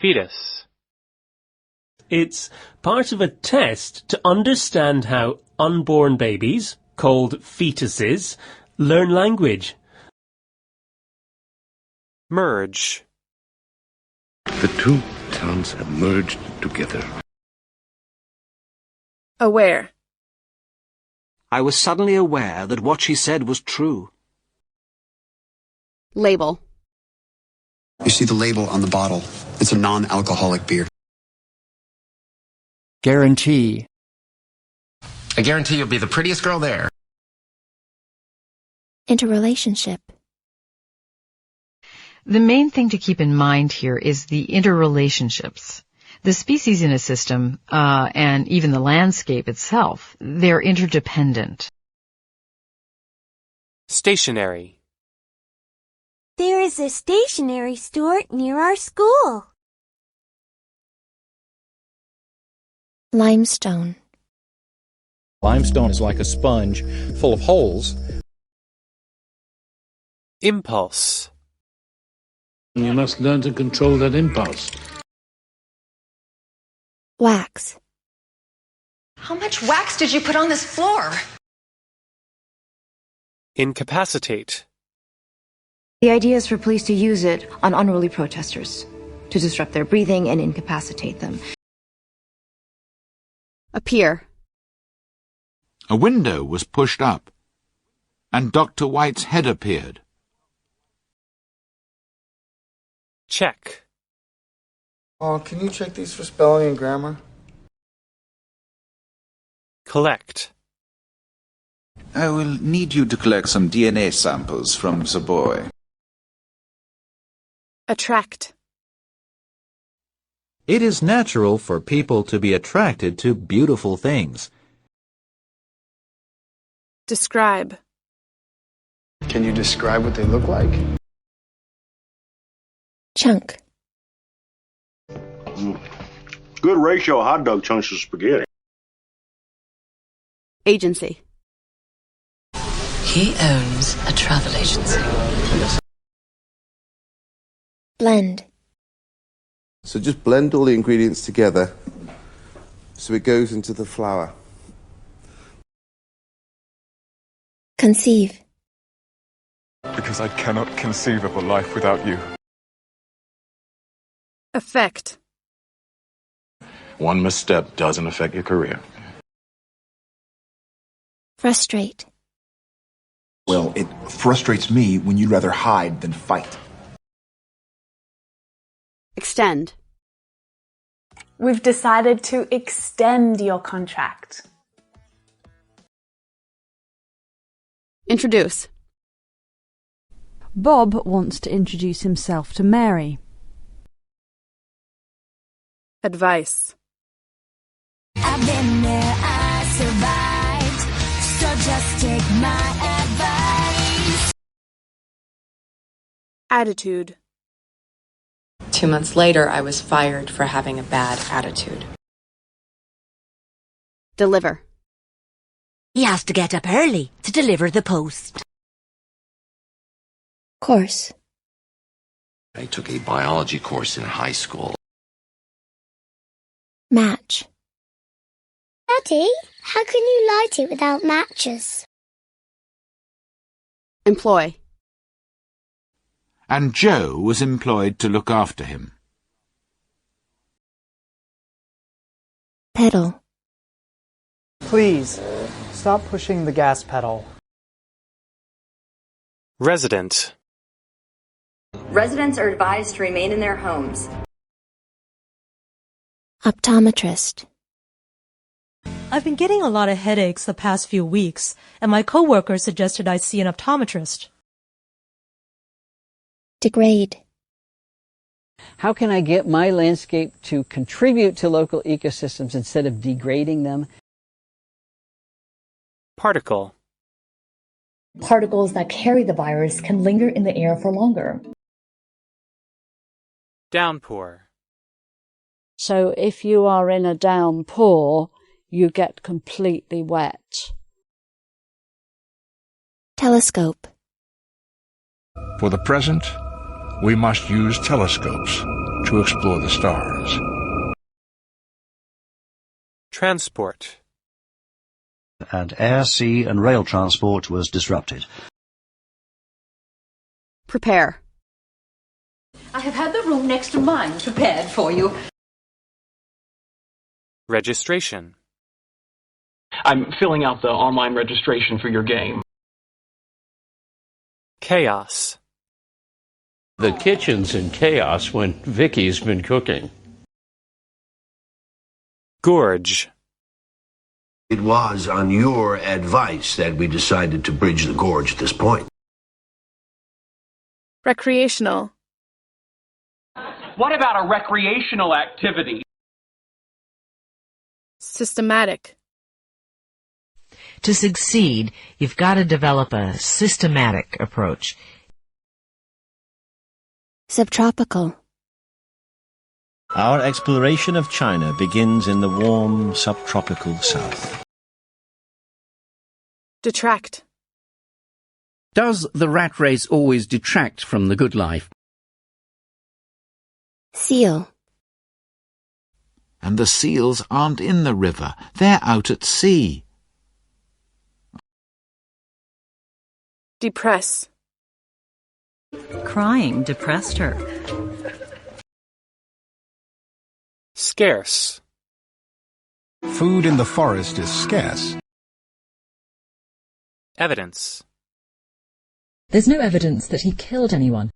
Fetus. It's part of a test to understand how unborn babies, called fetuses, learn language. Merge. The two towns have merged together. Aware. I was suddenly aware that what she said was true. Label. You see the label on the bottle. It's a non-alcoholic beer. Guarantee. I guarantee you'll be the prettiest girl there. Interrelationship. The main thing to keep in mind here is the interrelationships. The species in a system, and even the landscape itself, they're interdependent. Stationary. There is a stationery store near our school. Limestone. Limestone is like a sponge full of holes. Impulse. You must learn to control that impulse. Wax. How much wax did you put on this floor? Incapacitate. The idea is for police to use it on unruly protesters, to disrupt their breathing and incapacitate them. Appear. A window was pushed up, and Dr. White's head appeared. Check. Can you check these for spelling and grammar? Collect. I will need you to collect some DNA samples from the boy. Attract. It is natural for people to be attracted to beautiful things. Describe. Can you describe what they look like? Chunk. Good ratio of hot dog chunks to spaghetti. Agency. He owns a travel agency. Blend. So just blend all the ingredients together so it goes into the flour. Conceive. Because I cannot conceive of a life without you. Affect. One misstep doesn't affect your career. Frustrate. Well, it frustrates me when you'd rather hide than fight. Extend. We've decided to extend your contract. Introduce. Bob wants to introduce himself to Mary. Advice. I've been there, I survived, so just take my advice. Attitude. 2 months later, I was fired for having a bad attitude. Deliver. He has to get up early to deliver the post. Course. I took a biology course in high school. Match. Daddy, how can you light it without matches? Employ. And Joe was employed to look after him. Pedal. Please, stop pushing the gas pedal. Resident. Residents are advised to remain in their homes. Optometrist. I've been getting a lot of headaches the past few weeks, and my coworker suggested I see an optometrist. Degrade. How can I get my landscape to contribute to local ecosystems instead of degrading them? Particle. Particles that carry the virus can linger in the air for longer. Downpour. So if you are in a downpour, you get completely wet. Telescope. For the present, we must use telescopes to explore the stars. Transport. And air, sea and rail transport was disrupted. Prepare. I have had the room next to mine prepared for you. Registration. I'm filling out the online registration for your game. Chaos. The kitchen's in chaos when Vicky's been cooking. Gorge. It was on your advice that we decided to bridge the gorge at this point. Recreational. What about a recreational activity? Systematic. To succeed, you've got to develop a systematic approach. Subtropical. Our exploration of China begins in the warm subtropical south. Detract. Does the rat race always detract from the good life? Seal. And the seals aren't in the river. They're out at sea. Depress. Crying depressed her. Scarce. Food in the forest is scarce. Evidence. There's no evidence that he killed anyone.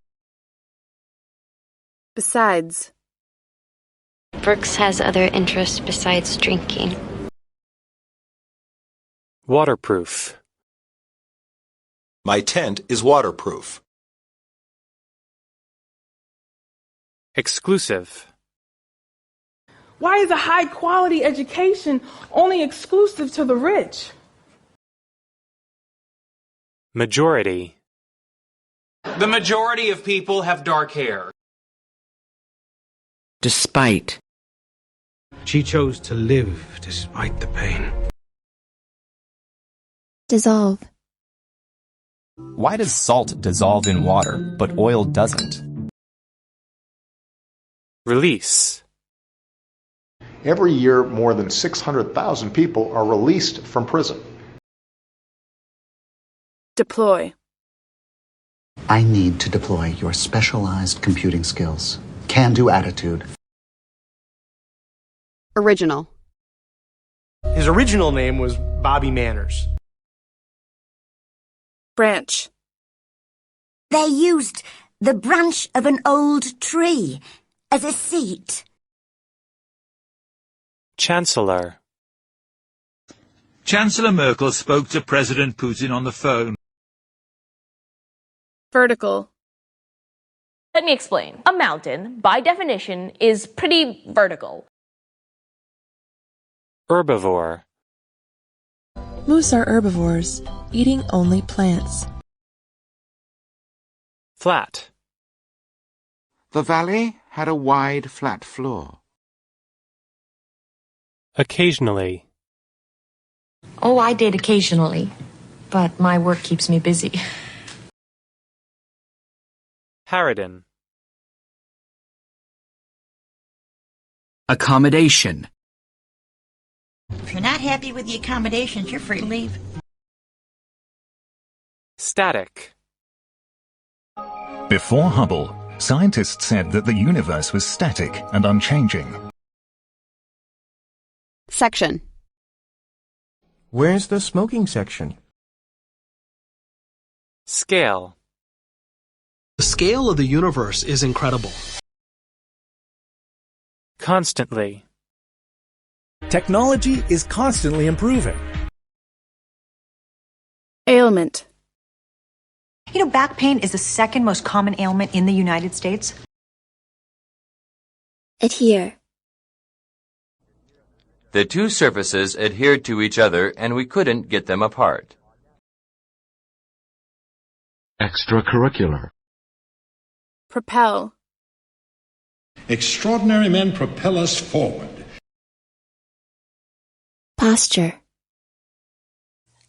Besides. Brooks has other interests besides drinking. Waterproof. My tent is waterproof. Exclusive. Why is a high-quality education only exclusive to the rich? Majority. The majority of people have dark hair. Despite. She chose to live despite the pain. Dissolve. Why does salt dissolve in water, but oil doesn't? Release. Every year, more than 600,000 people are released from prison. Deploy. I need to deploy your specialized computing skills. Can-do attitude. Original. His original name was Bobby Manners. Branch. They used the branch of an old tree as a seat. Chancellor. Chancellor Merkel spoke to President Putin on the phone. Vertical. Let me explain. A mountain, by definition, is pretty vertical. Herbivore. Moose are herbivores, eating only plants. Flat. The valley had a wide, flat floor. Occasionally. Oh, I did occasionally, but my work keeps me busy. Harridan. Accommodation. If you're not happy with the accommodations, you're free to leave. Static. Before Hubble, scientists said that the universe was static and unchanging. Section. Where's the smoking section? Scale. The scale of the universe is incredible. Constantly. Technology is constantly improving. Ailment. You know, back pain is the second most common ailment in the United States. Adhere. The two surfaces adhered to each other and we couldn't get them apart. Extracurricular. Propel. Extraordinary men propel us forward. Posture.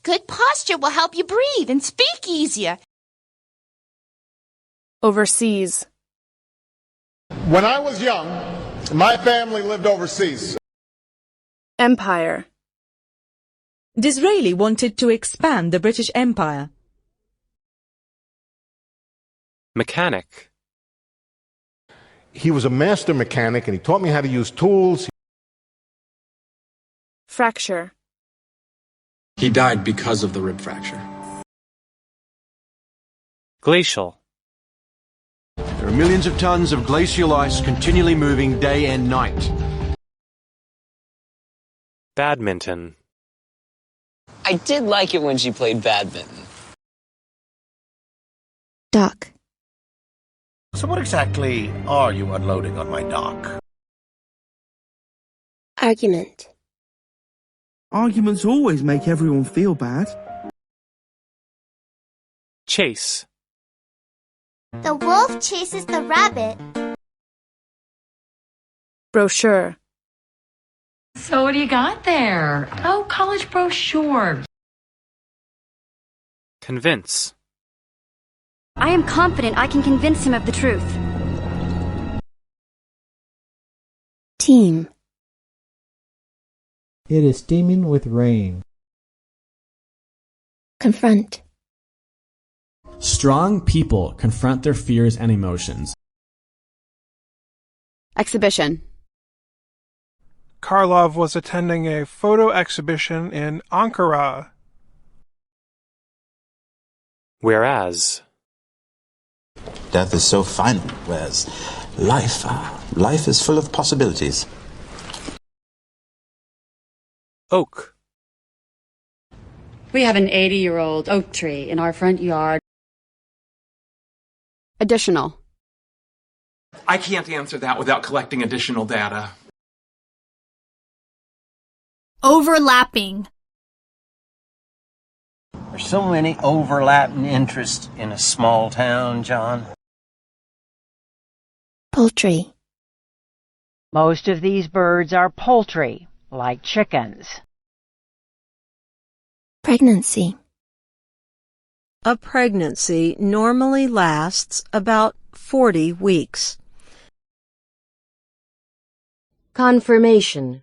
Good posture will help you breathe and speak easier. Overseas. When I was young, my family lived overseas. Empire. Disraeli wanted to expand the British Empire. Mechanic. He was a master mechanic and he taught me how to use tools. Fracture. He died because of the rib fracture. Glacial. There are millions of tons of glacial ice continually moving day and night. Badminton. I did like it when she played badminton. Dock. So what exactly are you unloading on my dock? Argument. Arguments always make everyone feel bad. Chase. The wolf chases the rabbit. Brochure. So what do you got there? Oh, college brochure. Convince. I am confident I can convince him of the truth. Team. It is steaming with rain. Confront. Strong people confront their fears and emotions. Exhibition. Karlov was attending a photo exhibition in Ankara. Whereas. Death is so final, whereas life is full of possibilities. Oak. We have an 80-year-old oak tree in our front yard. Additional. I can't answer that without collecting additional data. Overlapping. There's so many overlapping interests in a small town, John. Poultry. Most of these birds are poultry, like chickens. Pregnancy. A pregnancy normally lasts about 40 weeks. Confirmation.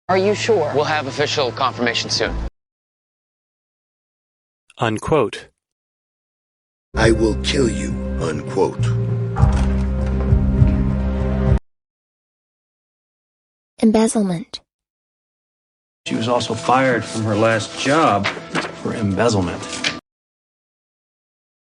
Are you sure? We'll have official confirmation soon. Unquote. I will kill you, unquote. Embezzlement. She was also fired from her last job for embezzlement.